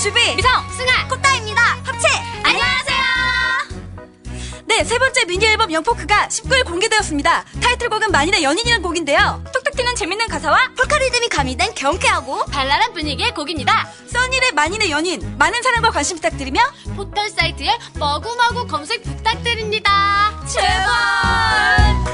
주비, 미성, 승아, 꽃다입니다. 합체! 안녕하세요. 네, 세 번째 미니 앨범 영포크가 19일 공개되었습니다. 타이틀곡은 만인의 연인이라는 곡인데요. 톡톡 튀는 재밌는 가사와 폴카 리듬이 가미된 경쾌하고 발랄한 분위기의 곡입니다. 써니의 만인의 연인, 많은 사랑과 관심 부탁드리며 포털 사이트에 머구머구 검색 부탁드립니다. 제발!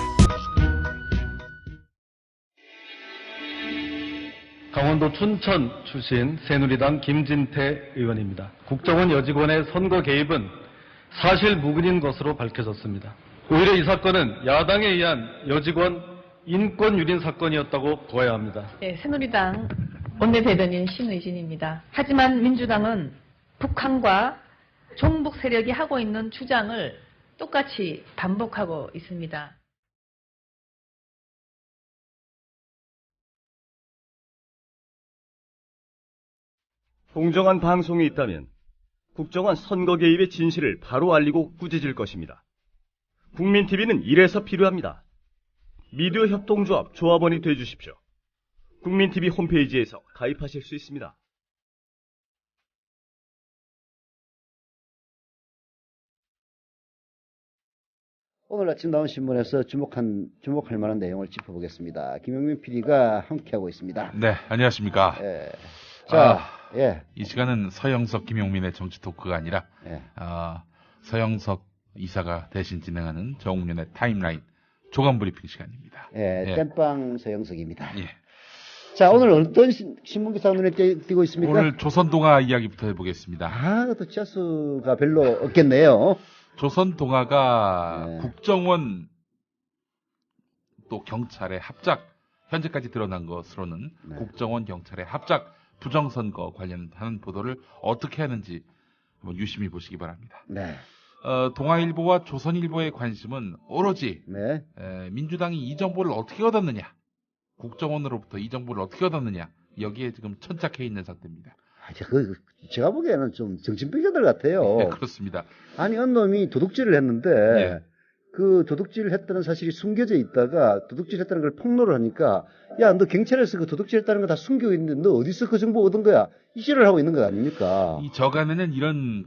강원도 춘천 출신 새누리당 김진태 의원입니다. 국정원 여직원의 선거 개입은 사실 무근인 것으로 밝혀졌습니다. 오히려 이 사건은 야당에 의한 여직원 인권 유린 사건이었다고 보아야 합니다. 네, 새누리당 원내대변인 신의진입니다. 하지만 민주당은 북한과 종북 세력이 하고 있는 주장을 똑같이 반복하고 있습니다. 공정한 방송이 있다면 국정원 선거 개입의 진실을 바로 알리고 꾸짖을 것입니다. 국민TV는 이래서 필요합니다. 미디어 협동조합 조합원이 되어주십시오. 국민TV 홈페이지에서 가입하실 수 있습니다. 오늘 아침 나온 신문에서 주목할 만한 내용을 짚어보겠습니다. 김용민 PD가 함께하고 있습니다. 네, 안녕하십니까. 예. 자, 예. 이 시간은 서영석, 김용민의 정치 토크가 아니라 예. 서영석 이사가 대신 진행하는 정웅련의 타임라인 조간 브리핑 시간입니다. 예, 땜빵 서영석입니다. 예. 자, 오늘 어떤 신문기사 눈에 띄고 있습니까? 오늘 조선동아 이야기부터 해보겠습니다. 또 치아수가 별로 없겠네요. 조선동아가 네. 국정원 또 경찰의 합작, 현재까지 드러난 것으로는 네. 국정원 경찰의 합작 부정선거 관련한 보도를 어떻게 하는지 한번 유심히 보시기 바랍니다. 네. 동아일보와 조선일보의 관심은 오로지 네. 민주당이 이 정보를 어떻게 얻었느냐, 국정원으로부터 이 정보를 어떻게 얻었느냐, 여기에 지금 천착해 있는 상태입니다. 제가 보기에는 좀 정신병자들 같아요. 네, 그렇습니다. 아니, 어느 놈이 도둑질을 했는데, 네. 그 도둑질을 했다는 사실이 숨겨져 있다가 도둑질 했다는 걸 폭로를 하니까, 야, 너 경찰에서 그 도둑질 했다는 거 다 숨기고 있는데 너 어디서 그 정보 얻은 거야? 이질을 하고 있는 거 아닙니까? 이 저간에는 이런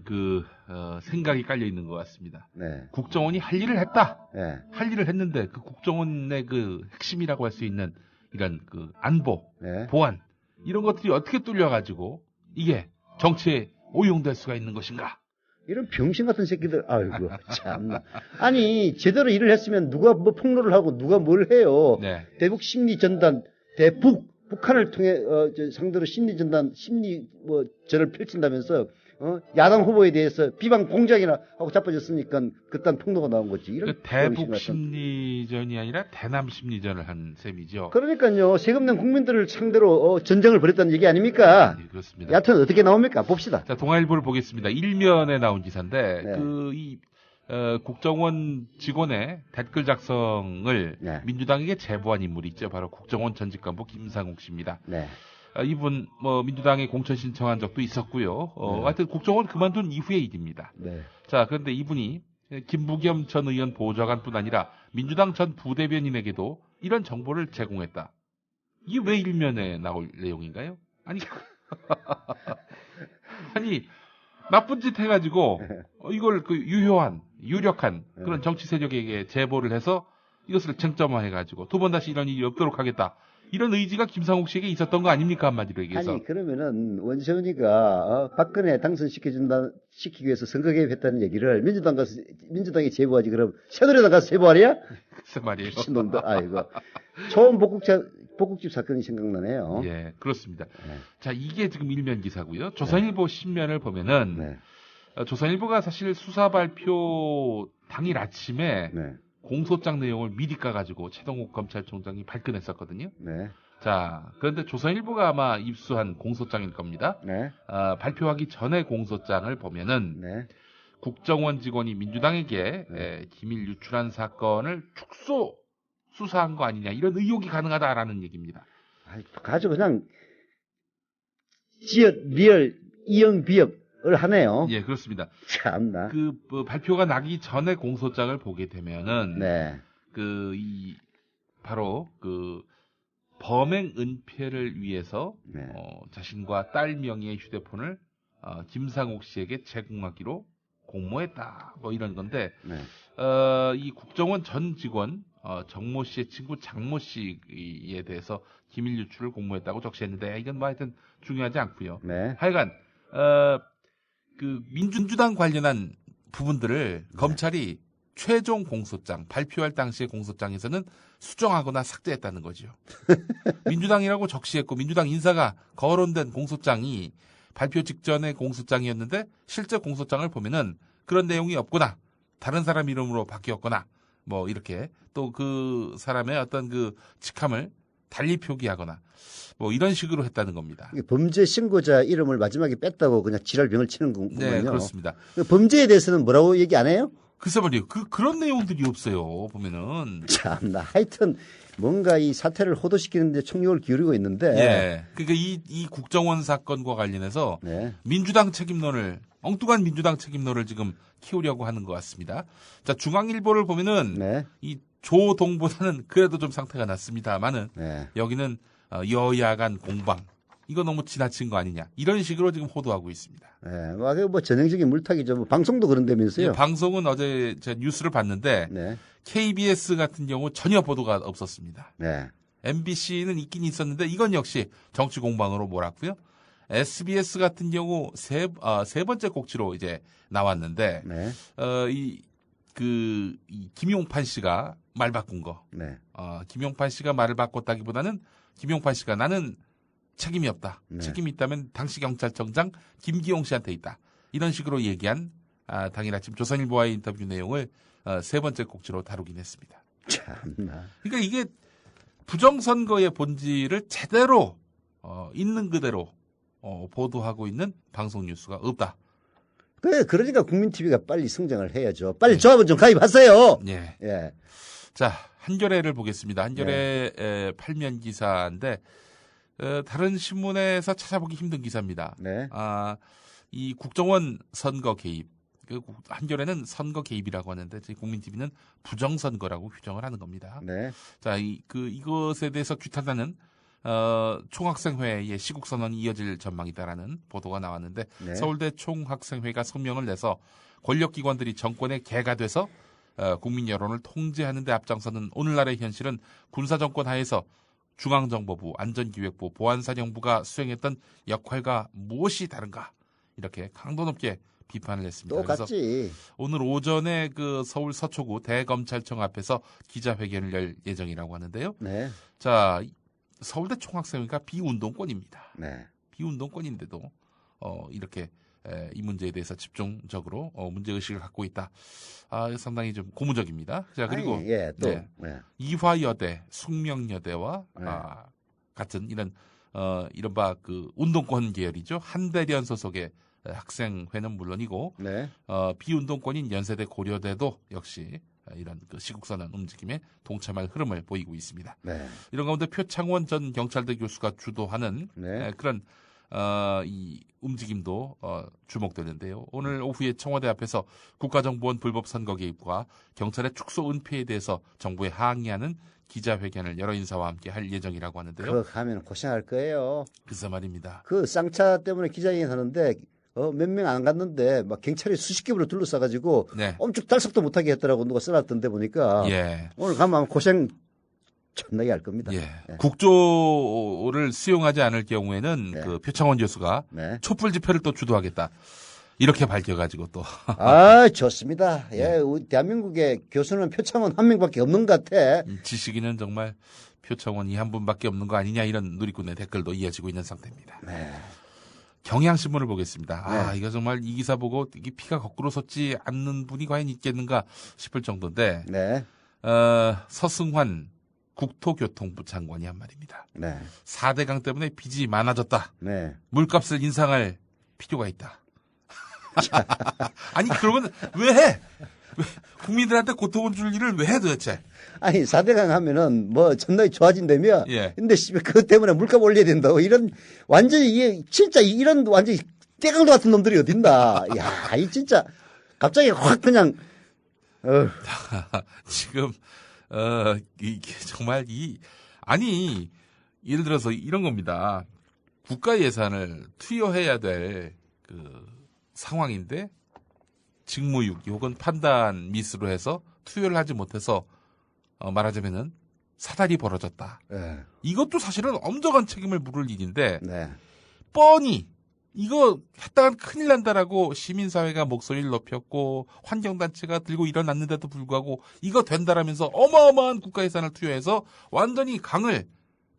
생각이 깔려 있는 것 같습니다. 네. 국정원이 할 일을 했다. 네. 할 일을 했는데 그 국정원의 그 핵심이라고 할 수 있는 이런 그 안보, 네. 보안 이런 것들이 어떻게 뚫려가지고 이게 정치에 오용될 수가 있는 것인가? 이런 병신 같은 새끼들, 아이고, 참나. 아니, 제대로 일을 했으면 누가 뭐 폭로를 하고 누가 뭘 해요. 네. 대북 심리전단, 북한을 통해, 상대로 심리전을 펼친다면서, 야당 후보에 대해서 비방 공작이나 하고 자빠졌으니까 그딴 폭로가 나온 거지. 이런 대북 심리전이 아니라 대남 심리전을 한 셈이죠. 그러니까요, 세금 낸 국민들을 상대로 전쟁을 벌였다는 얘기 아닙니까? 네, 그렇습니다. 여하튼 어떻게 나옵니까? 봅시다. 자, 동아일보를 보겠습니다. 일면에 나온 기사인데, 네. 국정원 직원의 댓글 작성을 네. 민주당에게 제보한 인물이 있죠. 바로 국정원 전직 간부 김상욱 씨입니다. 네. 이분, 민주당에 공천 신청한 적도 있었고요. 네. 하여튼 국정원 그만둔 이후의 일입니다. 네. 자, 그런데 이분이 김부겸 전 의원 보좌관뿐 아니라 민주당 전 부대변인에게도 이런 정보를 제공했다. 이게 왜 일면에 나올 내용인가요? 아니, 아니, 나쁜 짓 해가지고, 이걸 유력한 그런 정치 세력에게 제보를 해서 이것을 쟁점화해가지고 두 번 다시 이런 일이 없도록 하겠다. 이런 의지가 김상욱 씨에게 있었던 거 아닙니까? 한마디로 얘기해서. 아니, 그러면은 원세훈이가 박근혜 시키기 위해서 선거 개입했다는 얘기를 민주당에 제보하지. 그럼 새누리당 가서 제보하랴? 글쎄 말이에요. 미친놈들. 아이고. 초원 복국집 사건이 생각나네요. 예, 그렇습니다. 네. 자, 이게 지금 일면 기사고요. 조선일보 신면을 보면은 네. 조선일보가 사실 수사 발표 당일 아침에 네. 공소장 내용을 미리 까가지고 최동욱 검찰총장이 발끈했었거든요. 네. 자, 그런데 조선일보가 아마 입수한 공소장일 겁니다. 네. 발표하기 전에 공소장을 보면은 네. 국정원 직원이 민주당에게 기밀 유출한 사건을 축소 수사한 거 아니냐 이런 의혹이 가능하다라는 얘기입니다. 가지고 그냥 지읒, 리얼, 이영, 비역을 하네요. 예, 그렇습니다. 참나. 발표가 나기 전에 공소장을 보게 되면은 네. 바로 범행 은폐를 위해서 네. 자신과 딸 명의의 휴대폰을 김상옥 씨에게 제공하기로 공모했다. 뭐 이런 건데 네. 이 국정원 전 직원 정모 씨의 친구 장모 씨에 대해서 기밀 유출을 공모했다고 적시했는데 이건 뭐 하여튼 중요하지 않고요. 네. 하여간 그 민주당 관련한 부분들을 검찰이 최종 공소장 발표할 당시의 공소장에서는 수정하거나 삭제했다는 거죠. 민주당이라고 적시했고 민주당 인사가 거론된 공소장이 발표 직전의 공소장이었는데 실제 공소장을 보면은 그런 내용이 없거나 다른 사람 이름으로 바뀌었거나 뭐 이렇게 또 그 사람의 어떤 그 직함을 달리 표기하거나 뭐 이런 식으로 했다는 겁니다. 이게 범죄 신고자 이름을 마지막에 뺐다고 그냥 지랄병을 치는 거군요. 네, 그렇습니다. 범죄에 대해서는 뭐라고 얘기 안 해요? 글쎄 말이에요. 그런 내용들이 없어요. 보면은. 참나 하여튼 뭔가 이 사태를 호도시키는데 총력을 기울이고 있는데. 예. 그러니까 이 국정원 사건과 관련해서 네. 엉뚱한 민주당 책임론을 지금 키우려고 하는 것 같습니다. 자, 중앙일보를 보면은 네. 이 조동보다는 그래도 좀 상태가 낮습니다만은 네. 여기는 여야 간 공방. 이거 너무 지나친 거 아니냐. 이런 식으로 지금 호도하고 있습니다. 네. 뭐 전형적인 물타기죠. 뭐 방송도 그런다면서요. 예, 방송은 어제 제가 뉴스를 봤는데 네. KBS 같은 경우 전혀 보도가 없었습니다. 네. MBC는 있긴 있었는데 이건 역시 정치 공방으로 몰았고요. SBS 같은 경우 세 번째 꼭지로 이제 나왔는데 네. 이 김용판 씨가 말 바꾼 거. 네. 김용판 씨가 말을 바꿨다기보다는 김용판 씨가 나는 책임이 없다. 네. 책임이 있다면 당시 경찰청장 김기용 씨한테 있다. 이런 식으로 얘기한 당일 아침 조선일보와의 인터뷰 내용을 세 번째 꼭지로 다루긴 했습니다. 참나. 그러니까 이게 부정선거의 본질을 제대로 있는 그대로 보도하고 있는 방송 뉴스가 없다. 그러니까 국민TV가 빨리 성장을 해야죠. 빨리 조합원 좀 가입하세요. 예. 예. 자, 한겨레를 보겠습니다. 한겨레 팔면 기사인데 다른 신문에서 찾아보기 힘든 기사입니다. 네. 이 국정원 선거 개입. 한겨레는 선거 개입이라고 하는데 국민TV는 부정선거라고 규정을 하는 겁니다. 네. 자, 이것에 대해서 규탄하는 총학생회의 시국선언이 이어질 전망이다라는 보도가 나왔는데 네. 서울대 총학생회가 성명을 내서 권력기관들이 정권의 개가 돼서 국민 여론을 통제하는 데 앞장서는 오늘날의 현실은 군사정권 하에서 중앙정보부, 안전기획부, 보안사령부가 수행했던 역할과 무엇이 다른가 이렇게 강도 높게 비판을 했습니다. 똑같지. 그래서 오늘 오전에 서울 서초구 대검찰청 앞에서 기자회견을 열 예정이라고 하는데요. 네. 자, 서울대 총학생회가 비운동권입니다. 네. 비운동권인데도 이렇게 이 문제에 대해서 집중적으로 문제의식을 갖고 있다. 상당히 좀 고무적입니다. 자, 그리고 아니, 예, 또. 네. 네. 이화여대, 숙명여대와 네. 같은 이른바 운동권 계열이죠. 한대련 소속의 학생회는 물론이고 네. 비운동권인 연세대 고려대도 역시 이런 시국선언 움직임에 동참할 흐름을 보이고 있습니다. 네. 이런 가운데 표창원 전 경찰대 교수가 주도하는 네. 그런 이 움직임도 주목되는데요. 오늘 오후에 청와대 앞에서 국가정보원 불법 선거 개입과 경찰의 축소 은폐에 대해서 정부에 항의하는 기자회견을 여러 인사와 함께 할 예정이라고 하는데요. 그거 가면 고생할 거예요. 글쎄 말입니다. 그 쌍차 때문에 기자회견 하는데 몇 명 안 갔는데 막 경찰이 수십 개로 둘러싸가지고 네. 엄청 달석도 못하게 했더라고 누가 써놨던데 보니까 예. 오늘 가면 아마 고생 존나게 할 겁니다. 예. 네. 국조를 수용하지 않을 경우에는 네. 표창원 교수가 네. 촛불 집회를 또 주도하겠다. 이렇게 밝혀가지고 또. 좋습니다. 예, 우리 대한민국의 교수는 표창원 한 명밖에 없는 것 같아. 지식인은 정말 표창원이 한 분밖에 없는 거 아니냐 이런 누리꾼의 댓글도 이어지고 있는 상태입니다. 네. 경향신문을 보겠습니다. 네. 이거 정말 이 기사 보고 이게 피가 거꾸로 솟지 않는 분이 과연 있겠는가 싶을 정도인데, 네. 서승환 국토교통부 장관이 한 말입니다. 네. 4대강 때문에 빚이 많아졌다. 네. 물값을 인상할 필요가 있다. 아니, 그러면 왜 해? 왜 국민들한테 고통을 줄 일을 왜 해 도대체? 아니 4대강 하면은 뭐 존나게 좋아진다며. 예. 근데 그것 때문에 물값 올려야 된다고 이런 완전히 이게 진짜 이런 완전히 떼강도 같은 놈들이 어딘다. 야, 이 진짜 갑자기 확 그냥 지금 이게 정말 예를 들어서 이런 겁니다. 국가 예산을 투여해야 될 그 상황인데 직무유기 혹은 판단 미스로 해서 투여를 하지 못해서 말하자면은 사달이 벌어졌다. 네. 이것도 사실은 엄정한 책임을 물을 일인데 네. 뻔히 이거 했다간 큰일 난다라고 시민사회가 목소리를 높였고 환경단체가 들고 일어났는데도 불구하고 이거 된다라면서 어마어마한 국가 예산을 투여해서 완전히 강을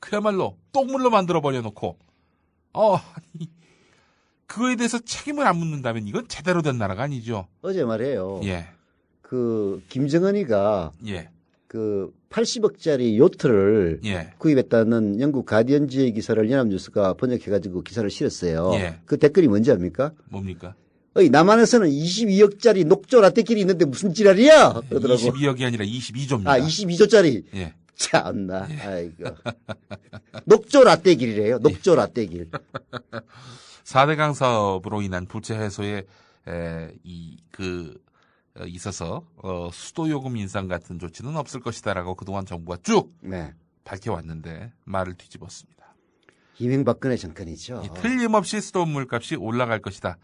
그야말로 똥물로 만들어 버려놓고 아니 그거에 대해서 책임을 안 묻는다면 이건 제대로 된 나라가 아니죠. 어제 말이에요. 예. 그 김정은이가 예. 그 80억짜리 요트를 예. 구입했다는 영국 가디언지의 기사를 연합뉴스가 번역해가지고 기사를 실었어요. 예. 그 댓글이 뭔지 압니까? 뭡니까? 남한에서는 22억짜리 녹조 라떼길이 있는데 무슨 지랄이야? 그러더라고. 22억이 아니라 22조입니다. 아, 22조짜리. 예. 참나. 아이고. 녹조 라떼길이래요. 녹조 라떼길. 4대강 사업으로 인한 부채 해소에 있어서 수도 요금 인상 같은 조치는 없을 것이다라고 그동안 정부가 쭉 네. 밝혀왔는데 말을 뒤집었습니다. 이명박근혜 정권이죠. 틀림없이 수도 물값이 올라갈 것이다.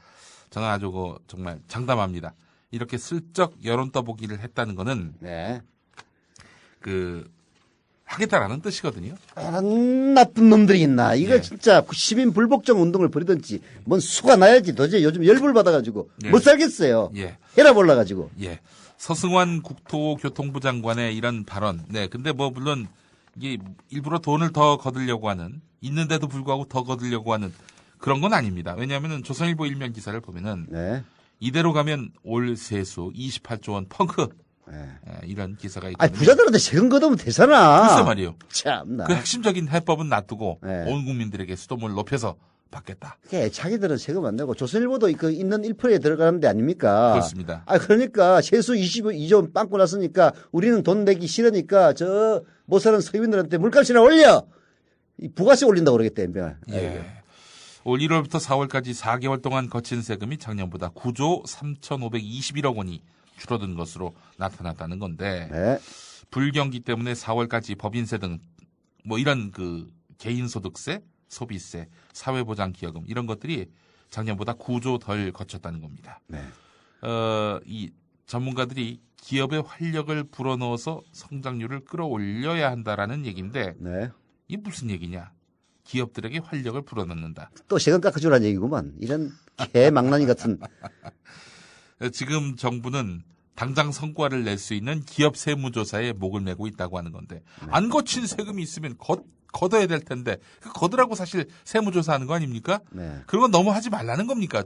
저는 아주 정말 장담합니다. 이렇게 슬쩍 여론 떠보기를 했다는 거는 네. 하겠다라는 뜻이거든요. 이런 나쁜 놈들이 있나. 이거 예. 진짜 시민 불복종 운동을 벌이든지 뭔 수가 나야지. 도저히 요즘 열불 받아가지고 예. 못 살겠어요. 예. 혈압 올라가지고. 예. 서승환 국토교통부 장관의 이런 발언. 네. 근데 물론 이게 일부러 돈을 더 거두려고 하는, 있는데도 불구하고 더 거두려고 하는 그런 건 아닙니다. 왜냐하면 조선일보 일면 기사를 보면은 네. 이대로 가면 올 세수 28조 원 펑크. 네. 이런 기사가 있거든요. 아니, 부자들한테 세금 걷으면 되잖아. 글쎄 말이에요. 참나. 그 핵심적인 해법은 놔두고 네. 온 국민들에게 수도를 높여서 받겠다. 자기들은 세금 안 내고 조선일보도 그 있는 1%에 들어가는 데 아닙니까? 그렇습니다. 그러니까 세수 22조 빵꾸 났으니까 우리는 돈 내기 싫으니까 저 못 사는 서민들한테 물값이나 올려. 부가세 올린다고 그러겠다. 예. 올 1월부터 4월까지 4개월 동안 거친 세금이 작년보다 9조 3,521억 원이 줄어든 것으로 나타났다는 건데 네. 불경기 때문에 4월까지 법인세 등 이런 개인소득세, 소비세, 사회보장기여금 이런 것들이 작년보다 9조 덜 거쳤다는 겁니다. 네. 이 전문가들이 기업의 활력을 불어넣어서 성장률을 끌어올려야 한다라는 얘기인데 네. 이게 무슨 얘기냐? 기업들에게 활력을 불어넣는다. 또 세금 깎아주라는 얘기구만. 이런 개망나니 같은. 지금 정부는 당장 성과를 낼 수 있는 기업 세무조사에 목을 메고 있다고 하는 건데 안 거친 세금이 있으면 걷어야 될 텐데 그 걷으라고 사실 세무조사하는 거 아닙니까? 네. 그런 건 너무 하지 말라는 겁니까?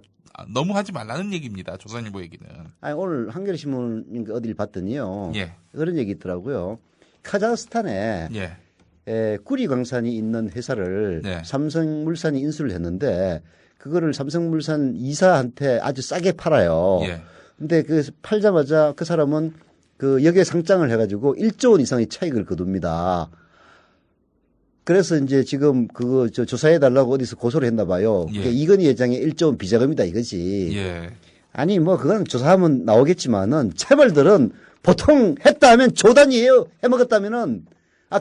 너무 하지 말라는 얘기입니다. 조선일보 얘기는. 아니, 오늘 한겨레신문 어디를 봤더니요. 예. 그런 얘기 있더라고요. 카자흐스탄에 예. 구리광산이 있는 회사를 네. 삼성물산이 인수를 했는데 그거를 삼성물산 이사한테 아주 싸게 팔아요. 예. 근데 팔자마자 그 사람은 역에 상장을 해가지고 1조 원 이상의 차익을 거둡니다. 그래서 이제 지금 조사해달라고 어디서 고소를 했나 봐요. 예. 그러니까 이건희 회장의 1조 원 비자금이다 이거지. 예. 아니 그건 조사하면 나오겠지만은 체벌들은 보통 했다 하면 조단이에요. 해먹었다면은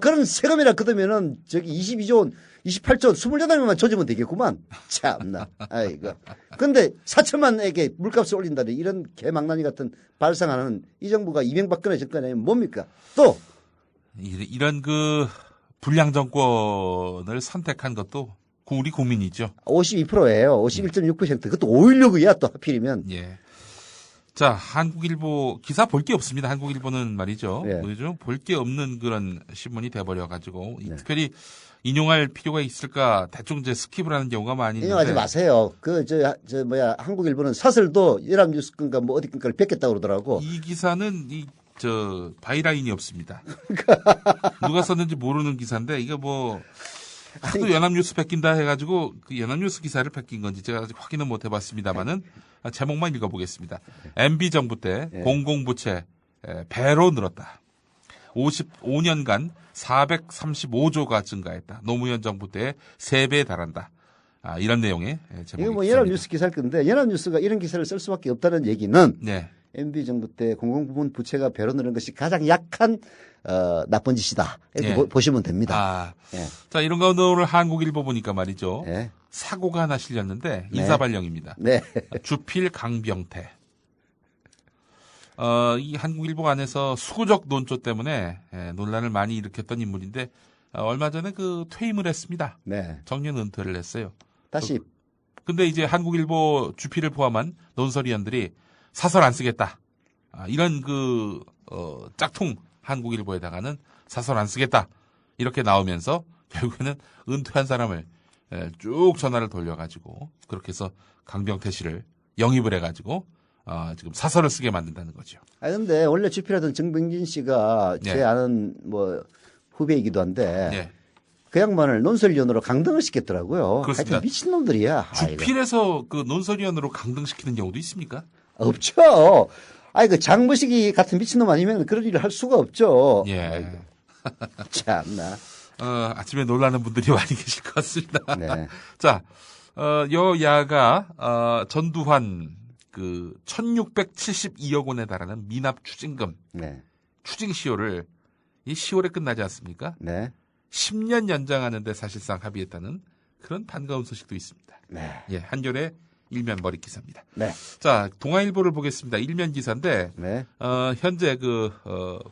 그런 세금이나 거두면은 22조 원, 28조 원, 28명만 조지면 되겠구만. 참나. 아이고. 근데 4천만에게 물값을 올린다니 이런 개망나니 같은 발상하는 이 정부가 이명박근혜 정권에 뭡니까? 또 이런 불량 정권을 선택한 것도 우리 국민이죠. 52%예요. 51.6%. 그것도 5.16이야 또 하필이면. 예. 자, 한국일보 기사 볼 게 없습니다. 한국일보는 말이죠. 예. 요즘 볼 게 없는 그런 신문이 돼버려가지고 네. 특별히 인용할 필요가 있을까 대충 이제 스킵을 하는 경우가 많이 있는데. 인용하지 마세요. 한국일보는 사설도 연합뉴스 건가 어디 건가를 뺏겠다고 그러더라고. 이 기사는 바이라인이 없습니다. 누가 썼는지 모르는 기사인데 이게 하도 연합뉴스 뺏긴다 해가지고 그 연합뉴스 기사를 뺏긴 건지 제가 아직 확인은 못 해봤습니다만은 제목만 읽어보겠습니다. MB 정부 때 공공부채 배로 늘었다. 55년간 435조가 증가했다. 노무현 정부 때 3배에 달한다. 이런 내용의 제목이 이거 연합뉴스 기사일 건데 연합뉴스가 이런 기사를 쓸 수밖에 없다는 얘기는 네. MB 정부 때 공공부문 부채가 배로 늘은 것이 가장 약한 나쁜 짓이다. 이렇게 예. 보시면 됩니다. 아, 예. 자 이런 가운데 오늘 한국일보 보니까 말이죠. 예. 사고가 하나 실렸는데 네. 인사발령입니다. 네. 주필 강병태. 이 한국일보 안에서 수구적 논조 때문에 논란을 많이 일으켰던 인물인데 얼마 전에 그 퇴임을 했습니다. 네. 정년 은퇴를 했어요. 다시 근데 이제 한국일보 주필을 포함한 논설위원들이 사설 안 쓰겠다. 이런 짝퉁 한국일보에다가는 사설 안 쓰겠다. 이렇게 나오면서 결국에는 은퇴한 사람을 쭉 전화를 돌려가지고 그렇게 해서 강병태 씨를 영입을 해가지고 지금 사설을 쓰게 만든다는 거죠. 근데 원래 주필하던 정병진 씨가 네. 제 아는 뭐 후배이기도 한데 네. 그 양반을 논설위원으로 강등을 시켰더라고요. 그렇습니다. 하여튼 미친놈들이야. 주필에서 그 논설위원으로 강등시키는 경우도 있습니까? 없죠. 그 장부식이 같은 미친놈 아니면 그런 일을 할 수가 없죠. 예. 참나. 아침에 놀라는 분들이 많이 계실 것 같습니다. 네. 자, 여야가 전두환 1672억 원에 달하는 미납 추징금 네. 추징시효를 이 10월에 끝나지 않습니까? 네. 10년 연장하는데 사실상 합의했다는 그런 반가운 소식도 있습니다. 네. 예, 한겨레 일면 머리 기사입니다. 네. 자, 동아일보를 보겠습니다. 일면 기사인데 네. 현재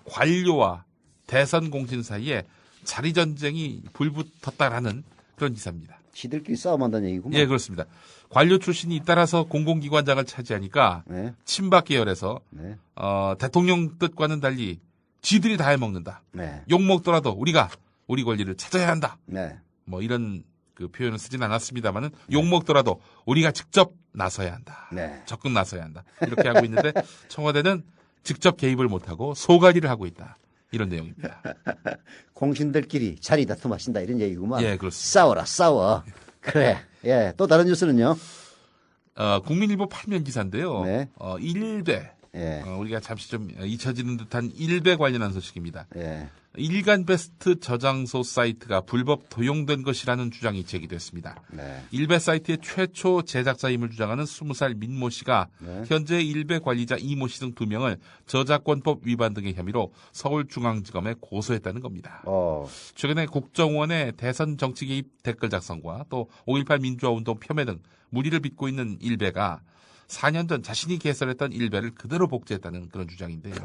관료와 대선 공신 사이에 자리 전쟁이 불붙었다라는 그런 기사입니다. 지들끼리 싸움한다는 얘기구만. 예, 그렇습니다. 관료 출신이 잇따라서 공공기관장을 차지하니까 네. 친박 계열에서 네. 대통령 뜻과는 달리 지들이 다 해먹는다. 네. 욕 먹더라도 우리가 우리 권리를 찾아야 한다. 네. 뭐 이런 표현을 쓰진 않았습니다만은 욕 먹더라도 우리가 직접 나서야 한다. 네. 적극 나서야 한다. 이렇게 하고 있는데 청와대는 직접 개입을 못하고 소갈이를 하고 있다. 이런 내용입니다. 공신들끼리 자리 다툼하신다 이런 얘기구만. 예, 그렇습니다. 싸워라 싸워. 그래. 예. 또 다른 뉴스는요. 국민일보 8면 기사인데요. 네. 일베. 예. 우리가 잠시 좀 잊혀지는 듯한 일베 관련한 소식입니다. 예. 일간 베스트 저장소 사이트가 불법 도용된 것이라는 주장이 제기됐습니다. 네. 일베 사이트의 최초 제작자임을 주장하는 20살 민모 씨가 네. 현재 일베 관리자 이모 씨 등 2명을 저작권법 위반 등의 혐의로 서울중앙지검에 고소했다는 겁니다. 최근에 국정원의 대선 정치 개입 댓글 작성과 또 5.18 민주화운동 폄훼 등 물의를 빚고 있는 일베가 4년 전 자신이 개설했던 일베를 그대로 복제했다는 그런 주장인데요.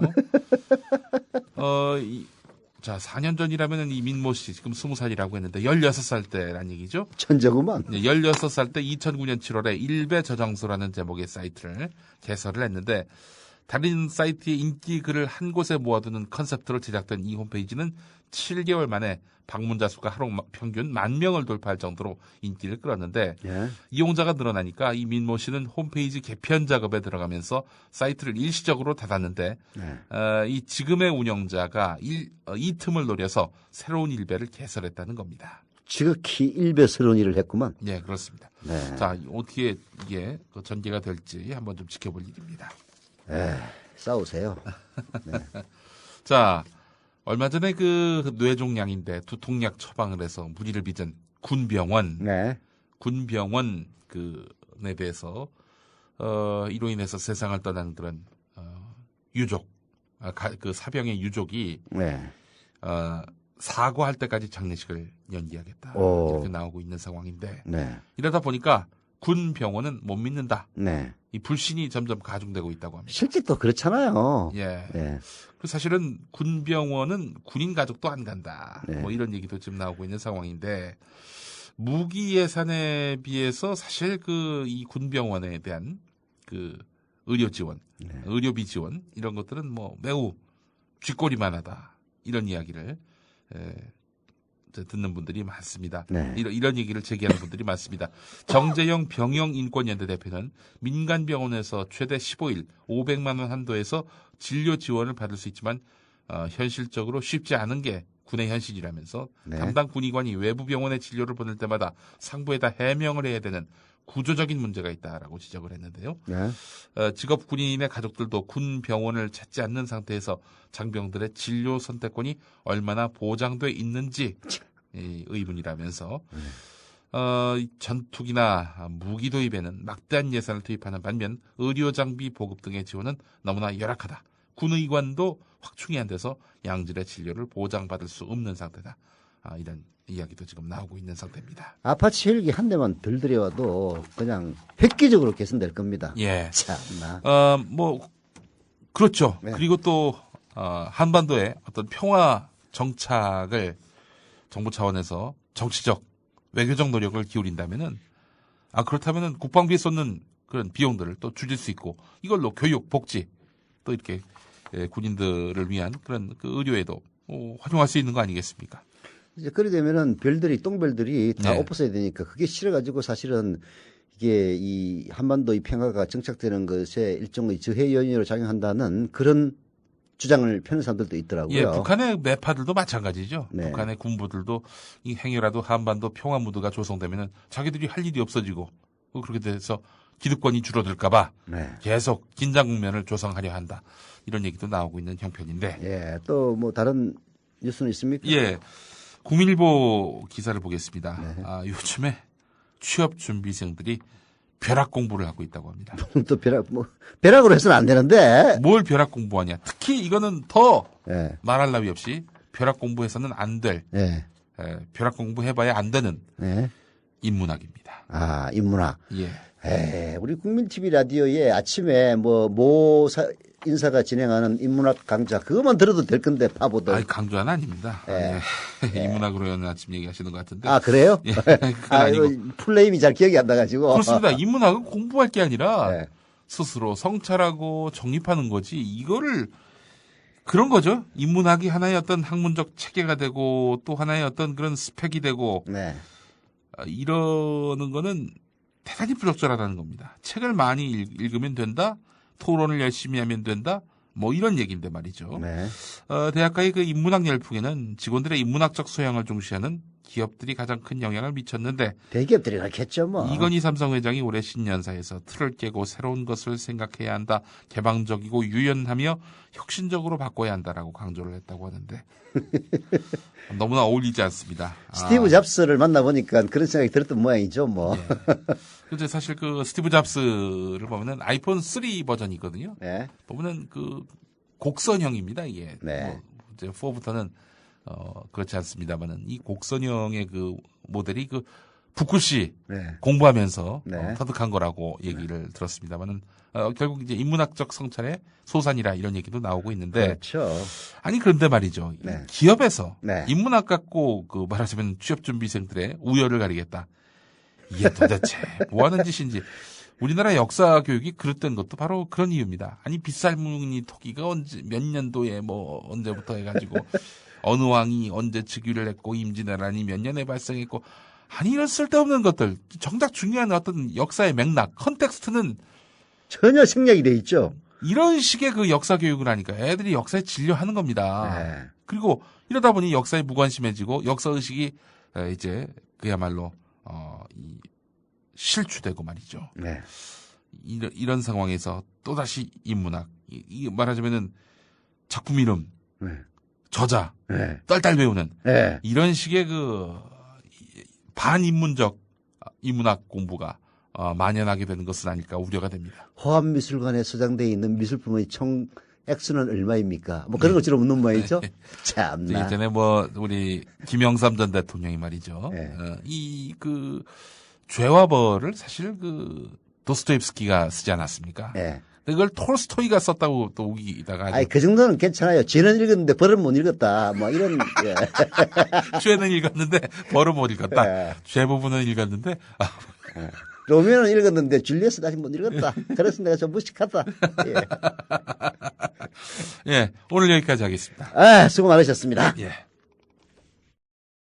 자, 4년 전이라면 이 민모 씨 지금 20살이라고 했는데 16살 때란 얘기죠. 천재구만. 16살 때 2009년 7월에 일베 저장소라는 제목의 사이트를 개설을 했는데 다른 사이트의 인기 글을 한 곳에 모아두는 컨셉트로 제작된 이 홈페이지는 7개월 만에 방문자 수가 하루 평균 10,000명을 돌파할 정도로 인기를 끌었는데 예. 이용자가 늘어나니까 이 민모 씨는 홈페이지 개편 작업에 들어가면서 사이트를 일시적으로 닫았는데 네. 이 지금의 운영자가 이 틈을 노려서 새로운 일베를 개설했다는 겁니다. 지극히 일베스러운 일을 했구만. 네, 그렇습니다. 네. 자, 어떻게 이게 전개가 될지 한번 좀 지켜볼 일입니다. 싸우세요. 자, 얼마 전에 뇌종양인데 두통약 처방을 해서 무리를 빚은 군병원. 네. 군병원 에 대해서 이로 인해서 세상을 떠난 그런 유족, 사병의 유족이 네. 사과할 때까지 장례식을 연기하겠다. 오. 이렇게 나오고 있는 상황인데 네. 이러다 보니까 군병원은 못 믿는다. 네. 이 불신이 점점 가중되고 있다고 합니다. 실제 또 그렇잖아요. 예. 네. 그 사실은 군병원은 군인 가족도 안 간다. 네. 뭐 이런 얘기도 지금 나오고 있는 상황인데 무기 예산에 비해서 사실 이 군병원에 대한 의료 지원, 네. 의료비 지원 이런 것들은 뭐 매우 쥐꼬리만하다. 이런 이야기를 듣는 분들이 많습니다. 네. 이런 얘기를 제기하는 분들이 많습니다. 정재영 병영인권연대 대표는 민간병원에서 최대 15일 500만 원 한도에서 진료 지원을 받을 수 있지만 현실적으로 쉽지 않은 게 군의 현실이라면서 네. 담당 군의관이 외부 병원에 진료를 보낼 때마다 상부에다 해명을 해야 되는 구조적인 문제가 있다라고 지적을 했는데요. 네. 직업 군인의 가족들도 군 병원을 찾지 않는 상태에서 장병들의 진료 선택권이 얼마나 보장돼 있는지 의문이라면서 이 전투기나 무기 도입에는 막대한 예산을 투입하는 반면 의료 장비 보급 등의 지원은 너무나 열악하다. 군의관도 확충이 안 돼서 양질의 진료를 보장받을 수 없는 상태다. 이런 이야기도 지금 나오고 있는 상태입니다. 아파치 헬기 한 대만 덜 들여와도 그냥 획기적으로 개선될 겁니다. 예. 참나. 그렇죠. 네. 그리고 또 한반도의 어떤 평화 정착을 정부 차원에서 정치적 외교적 노력을 기울인다면은 그렇다면은 국방비에 쏟는 그런 비용들을 또 줄일 수 있고 이걸로 교육, 복지 또 이렇게 군인들을 위한 그런 그 의료에도 활용할 수 있는 거 아니겠습니까? 이제 그래 되면은 별들이 똥별들이 다 네. 엎어서야 되니까 그게 싫어가지고 사실은 이게 이 한반도의 평화가 정착되는 것에 일종의 저해 요인으로 작용한다는 그런 주장을 펴는 사람들도 있더라고요. 예, 북한의 매파들도 마찬가지죠. 네. 북한의 군부들도 이 행여라도 한반도 평화 무드가 조성되면은 자기들이 할 일이 없어지고 그렇게 돼서 기득권이 줄어들까봐 네. 계속 긴장 국면을 조성하려 한다. 이런 얘기도 나오고 있는 형편인데. 예, 또 뭐 다른 뉴스는 있습니까? 예, 국민일보 기사를 보겠습니다. 네. 요즘에 취업 준비생들이 벼락 공부를 하고 있다고 합니다. 또 벼락으로 해서는 안 되는데. 뭘 벼락 공부하냐? 특히 이거는 더 예, 말할 나위 없이 벼락 공부해서는 안 될, 예, 벼락 공부해봐야 안 되는 예. 인문학입니다. 인문학. 예. 우리 국민TV 라디오에 아침에 모 인사가 진행하는 인문학 강좌 그것만 들어도 될 건데 바보들. 강조는 아닙니다. 예. 인문학으로 하는 아침 얘기하시는 것 같은데. 그래요? 예, 그건 아니고. 이거 플레임이 잘 기억이 안 나가지고. 그렇습니다. 인문학은 공부할 게 아니라 네. 스스로 성찰하고 정립하는 거지. 이거를 그런 거죠. 인문학이 하나의 어떤 학문적 체계가 되고 또 하나의 어떤 그런 스펙이 되고 네. 이러는 거는 대단히 부적절하다는 겁니다. 책을 많이 읽으면 된다. 토론을 열심히 하면 된다. 뭐 이런 얘기인데 말이죠. 네. 대학가의 그 인문학 열풍에는 직원들의 인문학적 소양을 중시하는 기업들이 가장 큰 영향을 미쳤는데 대기업들이 그렇겠죠, 뭐. 이건희 삼성 회장이 올해 신년사에서 틀을 깨고 새로운 것을 생각해야 한다. 개방적이고 유연하며 혁신적으로 바꿔야 한다라고 강조를 했다고 하는데 너무나 어울리지 않습니다. 스티브 잡스를 만나보니까 그런 생각이 들었던 모양이죠, 뭐. 예. 근데 사실 그 스티브 잡스를 보면은 아이폰 3 버전이 있거든요. 네. 보면은 그 곡선형입니다, 이게. 네. 이제 4부터는 그렇지 않습니다만은 이 곡선형의 그 모델이 그 붓글씨 네. 공부하면서 네. 터득한 거라고 얘기를 들었습니다만은 결국 이제 인문학적 성찰의 소산이라 이런 얘기도 나오고 있는데 그렇죠. 아니 그런데 말이죠. 네. 기업에서 네. 인문학 갖고 그 말하자면 취업 준비생들의 우열을 가리겠다. 이게 도대체 뭐 하는 짓인지. 우리나라 역사 교육이 그릇된 것도 바로 그런 이유입니다. 아니 빗살무늬 토기가 언제 몇 년도에 뭐 언제부터 해가지고 어느 왕이 언제 즉위를 했고 임진왜란이 몇 년에 발생했고 아니 이런 쓸데없는 것들 정작 중요한 어떤 역사의 맥락 컨텍스트는 전혀 생략이 돼 있죠. 이런 식의 그 역사 교육을 하니까 애들이 역사에 진료하는 겁니다. 네. 그리고 이러다 보니 역사에 무관심해지고 역사 의식이 이제 그야말로 실추되고 말이죠. 네. 이런 상황에서 또다시 인문학, 이 말하자면은 작품 이름, 네. 저자, 네. 딸딸 외우는 네. 이런 식의 그 반인문적 인문학 공부가 만연하게 되는 것은 아닐까 우려가 됩니다. 호암미술관에 소장되어 있는 미술품의 총 액수는 얼마입니까? 뭐 그런 것처럼 묻는 모양이죠. 참나. 예전에 뭐 우리 김영삼 전 대통령이 말이죠. 네. 이 그 죄와 벌을 사실 그 도스토옙스키가 쓰지 않았습니까? 네. 그걸 톨스토이가 썼다고 또 우기다가 아니, 그 정도는 괜찮아요. 죄는 읽었는데 벌은 못 읽었다. 뭐 이런. 예. 죄는 읽었는데 벌은 못 읽었다. 예. 죄 부분은 읽었는데 로미오는 읽었는데 줄리엣은 아직 못 읽었다. 그래서 내가 좀 무식하다. 예. 예, 오늘 여기까지 하겠습니다. 수고 많으셨습니다. 예.